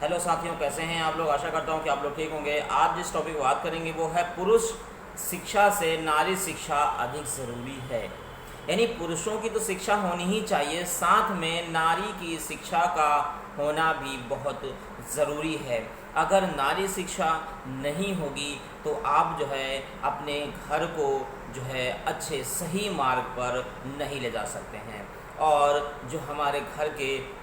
Hello साथियों, कैसे हैं आप लोग। आशा करता हूं कि आप लोग ठीक होंगे। आज जिस टॉपिक बात करेंगे वो है पुरुष शिक्षा से नारी शिक्षा अधिक ज़रूरी है। यानी पुरुषों की तो शिक्षा होनी ही चाहिए, साथ में नारी की शिक्षा का होना भी बहुत ज़रूरी है। अगर नारी शिक्षा नहीं होगी तो आप जो है अपने घर को जो है अच्छे सही मार्ग पर नहीं ले जा सकते हैं, और जो हमारे घर के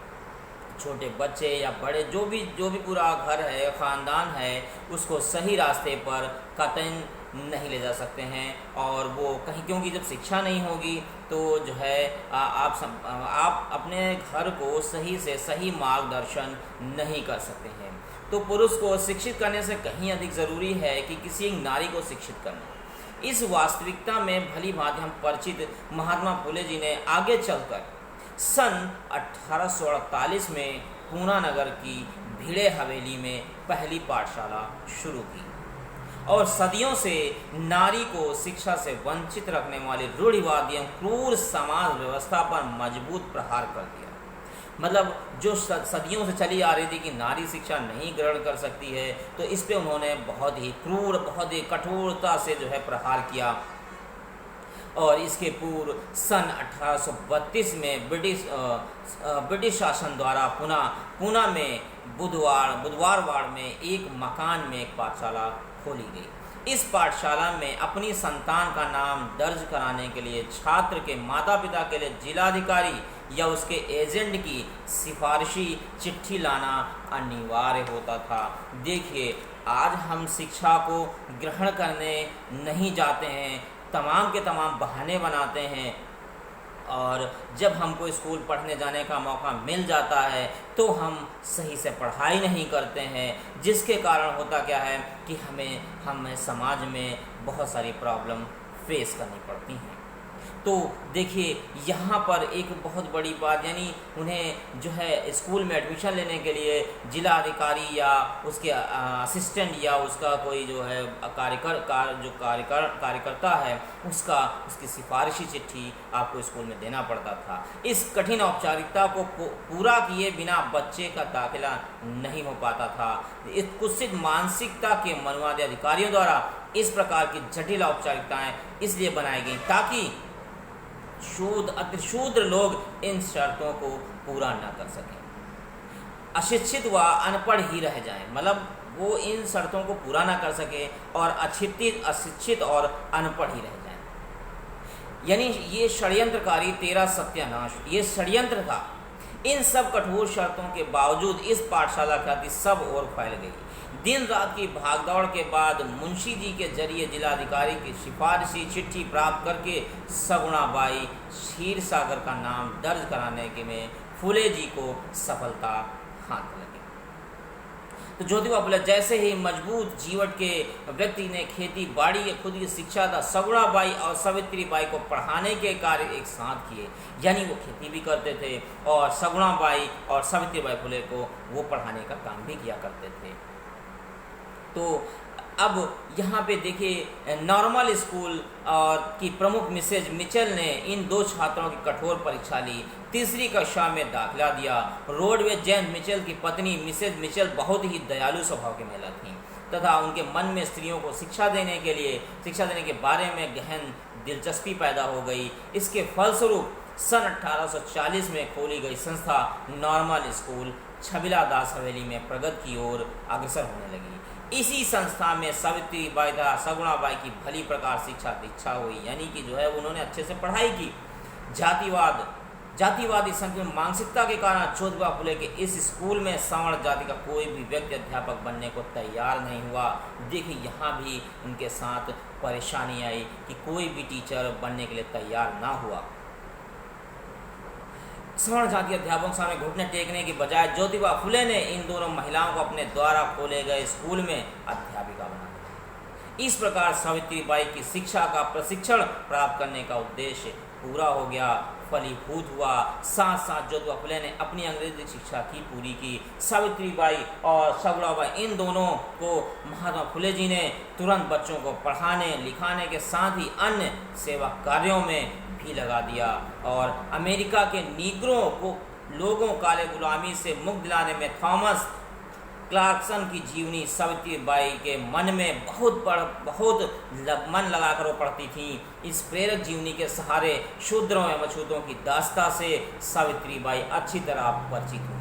छोटे बच्चे या बड़े जो भी पूरा घर है, ख़ानदान है, उसको सही रास्ते पर कतई नहीं ले जा सकते हैं। और वो कहीं, क्योंकि जब शिक्षा नहीं होगी तो जो है आप अपने घर को सही से सही मार्गदर्शन नहीं कर सकते हैं। तो पुरुष को शिक्षित करने से कहीं अधिक ज़रूरी है कि किसी एक नारी को शिक्षित करना। इस वास्तविकता में भली भांति हम परिचित महात्मा फुले जी ने आगे चलकर सन 1848 में पूना नगर की भिड़े हवेली में पहली पाठशाला शुरू की और सदियों से नारी को शिक्षा से वंचित रखने वाली रूढ़िवादी एवं क्रूर समाज व्यवस्था पर मजबूत प्रहार कर दिया। मतलब जो सदियों से चली आ रही थी कि नारी शिक्षा नहीं ग्रहण कर सकती है, तो इस पे उन्होंने बहुत ही क्रूर, बहुत ही कठोरता से जो है प्रहार किया। और इसके पूर्व सन 1832 में ब्रिटिश शासन द्वारा पूना में बुधवार वाड़ में एक मकान में एक पाठशाला खोली गई। इस पाठशाला में अपनी संतान का नाम दर्ज कराने के लिए छात्र के माता पिता के लिए जिलाधिकारी या उसके एजेंट की सिफारिशी चिट्ठी लाना अनिवार्य होता था। देखिए, आज हम शिक्षा को ग्रहण करने नहीं जाते हैं, तमाम के तमाम बहाने बनाते हैं, और जब हमको स्कूल पढ़ने जाने का मौका मिल जाता है तो हम सही से पढ़ाई नहीं करते हैं, जिसके कारण होता क्या है कि हमें समाज में बहुत सारी प्रॉब्लम फेस करनी पड़ती हैं। तो देखिए, यहाँ पर एक बहुत बड़ी बात, यानी उन्हें जो है स्कूल में एडमिशन लेने के लिए जिला अधिकारी या उसके असिस्टेंट या उसका कोई जो है कार्यकर्ता है, उसकी सिफारिशी चिट्ठी आपको स्कूल में देना पड़ता था। इस कठिन औपचारिकता को पूरा किए बिना बच्चे का दाखिला नहीं हो पाता था। इस कुत्सित मानसिकता के मनुवादी अधिकारियों द्वारा इस प्रकार की जटिल औपचारिकताएं इसलिए बनाई गई ताकि अतिशूद्र लोग इन शर्तों को पूरा न कर सकें, अशिक्षित व अनपढ़ ही रह जाएं। मतलब वो इन शर्तों को पूरा ना कर सके और अशिक्षित और अनपढ़ ही रह जाएं। यानी ये षड्यंत्रकारी तेरा सत्यानाश, ये षड्यंत्र था। इन सब कठोर शर्तों के बावजूद इस पाठशाला ख्याति सब ओर फैल गई। दिन रात की भागदौड़ के बाद मुंशी जी के जरिए जिलाधिकारी की सिफारिशी चिट्ठी प्राप्त करके सगुणा बाई क्षीर सागर का नाम दर्ज कराने के में फुले जी को सफलता हाथ लगी। तो ज्योतिबा फुले जैसे ही मजबूत जीवन के व्यक्ति ने खेती बाड़ी या खुद की शिक्षा था, सगुणा बाई और सावित्री बाई को पढ़ाने के कार्य एक साथ किए। यानी वो खेती भी करते थे और सगुणा बाई और सावित्री बाई फुले को वो पढ़ाने का काम भी किया करते थे। तो अब यहाँ पे देखिए, नॉर्मल स्कूल की प्रमुख मिसेज मिचेल ने इन दो छात्रों की कठोर परीक्षा ली, तीसरी कक्षा में दाखिला दिया। रोडवेज जेम्स मिचेल की पत्नी मिसेज मिचेल बहुत ही दयालु स्वभाव की महिला थीं तथा उनके मन में स्त्रियों को शिक्षा देने के बारे में गहन दिलचस्पी पैदा हो गई। इसके फलस्वरूप सन 1840 में खोली गई संस्था नॉर्मल स्कूल छबिला दास हवेली में प्रगति की ओर अग्रसर होने लगी। इसी संस्था में सावित्री बाई तथा सगुणा बाई की भली प्रकार शिक्षा दीक्षा हुई, यानी कि जो है उन्होंने अच्छे से पढ़ाई की। जातिवादी संकीर्ण मानसिकता के कारण ज्योतिबा फुले के इस स्कूल में सवर्ण जाति का कोई भी व्यक्ति अध्यापक बनने को तैयार नहीं हुआ। देखिए, यहाँ भी उनके साथ परेशानी आई कि कोई भी टीचर बनने के लिए तैयार ना हुआ। सवर्ण जाति अध्यापकों सामने घुटने टेकने की बजाय ज्योतिबा फुले ने इन दोनों महिलाओं को अपने द्वारा खोले गए स्कूल में अध्यापिका बना दिया। इस प्रकार सावित्री बाई की शिक्षा का प्रशिक्षण प्राप्त करने का उद्देश्य पूरा हो गया, फलीभूत हुआ। साथ साथ ज्योतिबा फुले ने अपनी अंग्रेजी शिक्षा की पूरी की। सावित्री बाई और सगुणा बाई, इन दोनों को महात्मा फुले जी ने तुरंत बच्चों को पढ़ाने लिखाने के साथ ही अन्य सेवा कार्यों में भी लगा दिया और अमेरिका के नीग्रो को लोगों काले गुलामी से मुक्त दिलाने में थॉमस क्लार्कसन की जीवनी सावित्रीबाई के मन में बहुत मन लगाकर वो पढ़ती थी। इस प्रेरक जीवनी के सहारे शूद्रों एवं अछूतों की दास्ता से सावित्रीबाई अच्छी तरह परिचित हुई।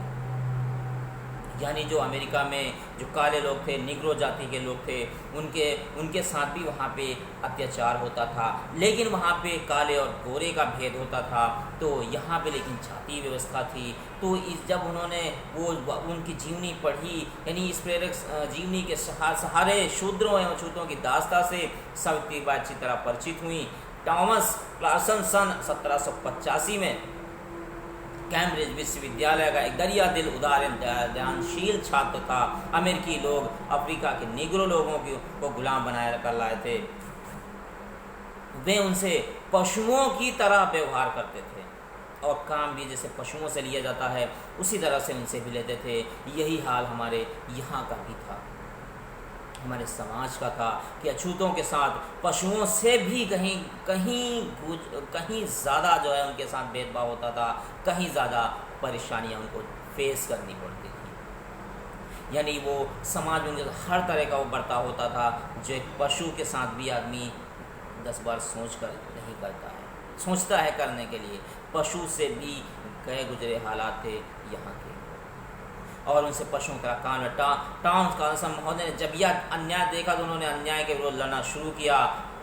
यानी जो अमेरिका में जो काले लोग थे, निग्रो जाति के लोग थे, उनके साथ भी वहाँ पे अत्याचार होता था, लेकिन वहाँ पे काले और गोरे का भेद होता था। तो यहाँ पे लेकिन जाति व्यवस्था थी। तो जब उन्होंने उनकी जीवनी पढ़ी, यानी इस प्रेरक जीवनी के सहारे शूद्रों एवं अछूतों की दास्ता से सावित्रीबाई अच्छी तरह परिचित हुई। थॉमस क्लार्कसन सन 1785 में कैम्ब्रिज विश्वविद्यालय का एक दरिया दिल उदार ध्यानशील छात्र था। अमेरिकी लोग अफ्रीका के निग्रो लोगों को गुलाम बनाए कर लाए थे। वे उनसे पशुओं की तरह व्यवहार करते थे और काम भी जैसे पशुओं से लिया जाता है उसी तरह से उनसे भी लेते थे। यही हाल हमारे यहाँ का भी था, हमारे समाज का था कि अछूतों के साथ पशुओं से भी कहीं ज़्यादा जो है उनके साथ भेदभाव होता था, कहीं ज़्यादा परेशानियां उनको फेस करनी पड़ती थी। यानी वो समाज में हर तरह का वो बर्ताव होता था जो एक पशु के साथ भी आदमी 10 बार सोच कर नहीं करता है, सोचता है करने के लिए। पशु से भी गए गुजरे हालात थे यहाँ के, और उनसे पशुओं का कान में टॉमस क्लार्कसन महोदय ने जब यह अन्याय देखा तो उन्होंने अन्याय के विरुद्ध लड़ना शुरू किया।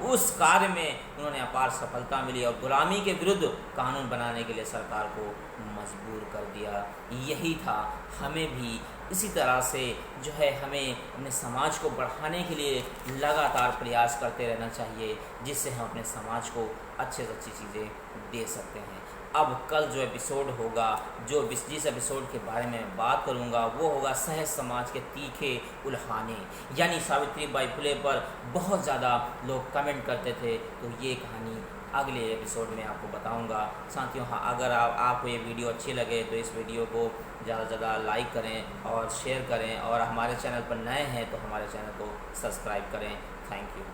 उस कार्य में उन्होंने अपार सफलता मिली और गुलामी के विरुद्ध कानून बनाने के लिए सरकार को मजबूर कर दिया। यही था, हमें भी इसी तरह से जो है हमें अपने समाज को बढ़ाने के लिए लगातार प्रयास करते रहना चाहिए, जिससे हम अपने समाज को अच्छे से अच्छी चीज़ें दे सकते हैं। अब कल जो एपिसोड होगा, जिस एपिसोड के बारे में बात करूंगा वो होगा सहज समाज के तीखे उल्हाने। यानी सावित्रीबाई फुले पर बहुत ज़्यादा लोग कमेंट करते थे, तो ये कहानी अगले एपिसोड में आपको बताऊंगा। साथियों, हाँ, अगर आपको ये वीडियो अच्छी लगे तो इस वीडियो को ज़्यादा से ज़्यादा लाइक करें और शेयर करें, और हमारे चैनल पर नए हैं तो हमारे चैनल को सब्सक्राइब करें। Thank you.